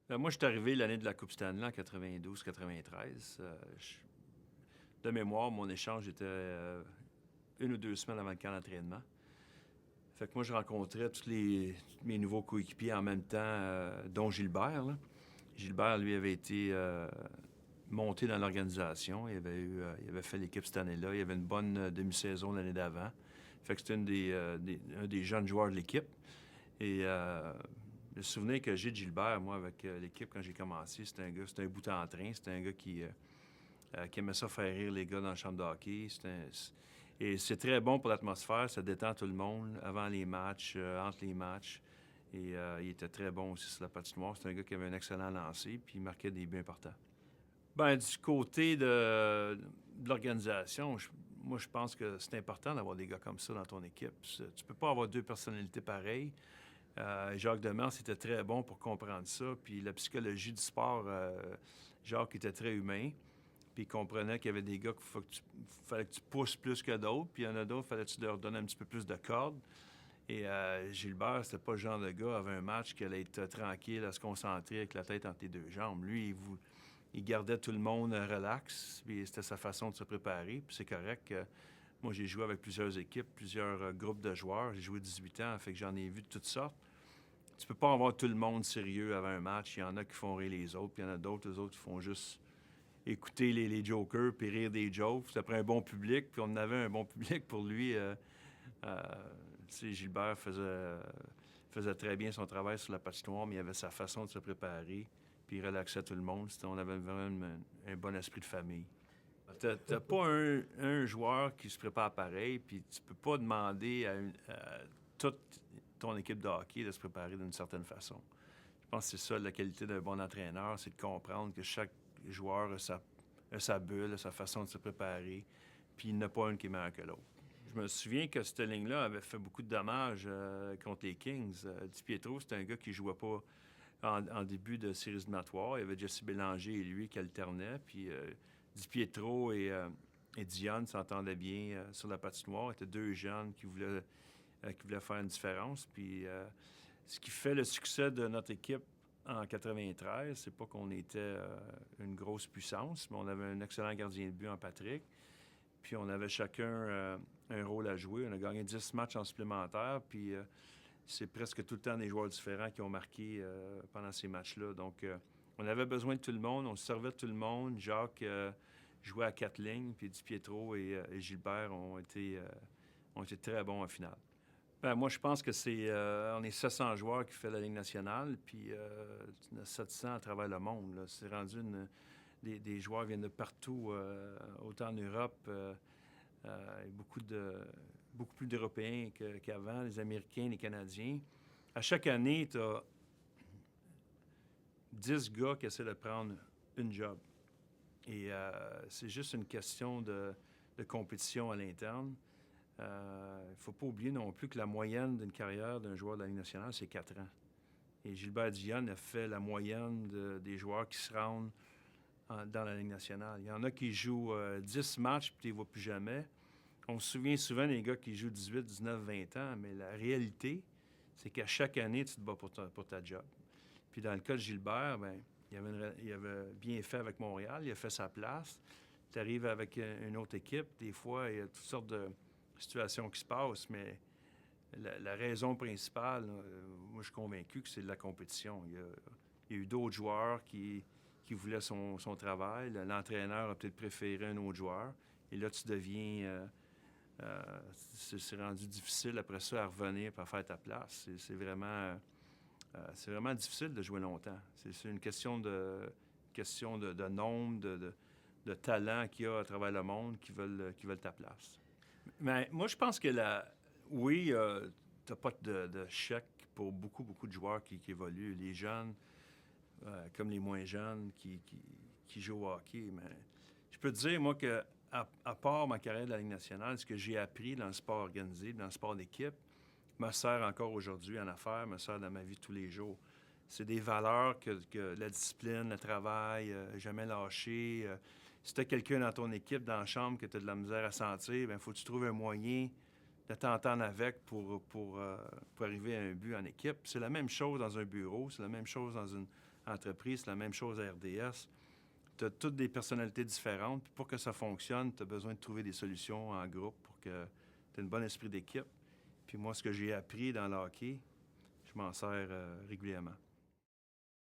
Moi, je suis arrivé l'année de la Coupe Stanley en 92-93. De mémoire, mon échange était une ou deux semaines avant le camp d'entraînement. Fait que moi, je rencontrais tous mes nouveaux coéquipiers en même temps, dont Gilbert, là. Gilbert, lui, avait été monté dans l'organisation. Il avait fait l'équipe cette année-là. Il avait une bonne demi-saison l'année d'avant. Fait que c'était un des jeunes joueurs de l'équipe. Et le souvenir que j'ai de Gilbert, moi, avec l'équipe quand j'ai commencé, c'était un bout en train. C'était un gars qui aimait ça faire rire les gars dans la chambre de hockey. Et c'est très bon pour l'atmosphère. Ça détend tout le monde avant les matchs, entre les matchs. Et il était très bon aussi sur la patinoire. C'est un gars qui avait un excellent lancer, puis il marquait des buts importants. Ben, du côté de l'organisation, moi, je pense que c'est important d'avoir des gars comme ça dans ton équipe. Tu peux pas avoir deux personnalités pareilles. Jacques Demers, c'était très bon pour comprendre ça. Puis la psychologie du sport, Jacques était très humain. Puis il comprenait qu'il y avait des gars fallait que tu pousses plus que d'autres. Puis il y en a d'autres, fallait que tu leur donnes un petit peu plus de cordes. Et Gilbert, c'était pas le genre de gars, avait un match qui allait être tranquille, à se concentrer avec la tête entre les deux jambes. Lui, il gardait tout le monde relax. Puis c'était sa façon de se préparer. Puis c'est correct. Moi, j'ai joué avec plusieurs équipes, plusieurs groupes de joueurs. J'ai joué 18 ans, fait que j'en ai vu de toutes sortes. Tu peux pas avoir tout le monde sérieux avant un match. Il y en a qui font rire les autres, puis il y en a d'autres, eux autres, qui font juste écouter les jokers puis rire des jokes. Ça prend un bon public, puis on avait un bon public pour lui. Euh, tu sais, Gilbert faisait très bien son travail sur la patinoire, mais il avait sa façon de se préparer, puis il relaxait tout le monde. On avait vraiment un bon esprit de famille. T'as pas un joueur qui se prépare pareil, puis tu peux pas demander à toute ton équipe de hockey de se préparer d'une certaine façon. Je pense que c'est ça la qualité d'un bon entraîneur, c'est de comprendre que chaque joueur a sa bulle, a sa façon de se préparer, puis il n'y en a pas une qui est meilleure que l'autre. Je me souviens que cette ligne-là avait fait beaucoup de dommages contre les Kings. Di Pietro, c'était un gars qui ne jouait pas en début de séries éliminatoires. Il y avait Jesse Bélanger et lui qui alternaient. Puis Di Pietro et Dion s'entendaient bien sur la patinoire. C'était deux jeunes qui voulaient faire une différence. Puis ce qui fait le succès de notre équipe en 93, c'est pas qu'on était une grosse puissance, mais on avait un excellent gardien de but en Patrick. Puis on avait chacun un rôle à jouer. On a gagné 10 matchs en supplémentaire, puis c'est presque tout le temps des joueurs différents qui ont marqué pendant ces matchs-là. Donc, on avait besoin de tout le monde, on se servait de tout le monde. Jacques jouait à 4 lignes, puis Di Pietro et Gilbert ont été très bons en finale. Ben, moi, je pense que on est 700 joueurs qui fait la Ligue nationale, puis on a 700 à travers le monde. Là. C'est rendu des joueurs viennent de partout, autant en Europe, beaucoup plus d'Européens qu'avant, les Américains, les Canadiens. À chaque année, tu as 10 gars qui essaient de prendre une job. Et c'est juste une question de compétition à l'interne. Il ne faut pas oublier non plus que la moyenne d'une carrière d'un joueur de la Ligue nationale, c'est 4 ans. Et Gilbert Dion a fait la moyenne des joueurs qui se rendent dans la Ligue nationale. Il y en a qui jouent 10 matchs puis tu ne les vois plus jamais. On se souvient souvent des gars qui jouent 18, 19, 20 ans, mais la réalité, c'est qu'à chaque année, tu te bats pour ta job. Puis dans le cas de Gilbert, ben, il avait bien fait avec Montréal, il a fait sa place. Tu arrives avec une autre équipe, des fois, il y a toutes sortes de situations qui se passent, mais la raison principale, moi, je suis convaincu que c'est de la compétition. Il y a eu d'autres joueurs qui voulaient son travail. L'entraîneur a peut-être préféré un autre joueur. Et là, tu deviens... c'est rendu difficile après ça à revenir et à faire ta place. C'est vraiment difficile de jouer longtemps. C'est une question de nombre, de talent qu'il y a à travers le monde qui veulent ta place. Mais moi, je pense que oui, tu n'as pas de chèque pour beaucoup, beaucoup de joueurs qui évoluent. Les jeunes, comme les moins jeunes qui jouent au hockey. Mais je peux te dire, moi, que à part ma carrière de la Ligue nationale, ce que j'ai appris dans le sport organisé, dans le sport d'équipe, me sert encore aujourd'hui en affaires, me sert dans ma vie de tous les jours. C'est des valeurs que la discipline, le travail, jamais lâcher. Si tu as quelqu'un dans ton équipe, dans la chambre, que tu as de la misère à sentir, il faut que tu trouves un moyen de t'entendre avec pour arriver à un but en équipe. C'est la même chose dans un bureau, c'est la même chose entreprise, c'est la même chose à RDS. Tu as toutes des personnalités différentes. Puis pour que ça fonctionne, tu as besoin de trouver des solutions en groupe pour que tu aies un bon esprit d'équipe. Puis moi, ce que j'ai appris dans le hockey, je m'en sers régulièrement.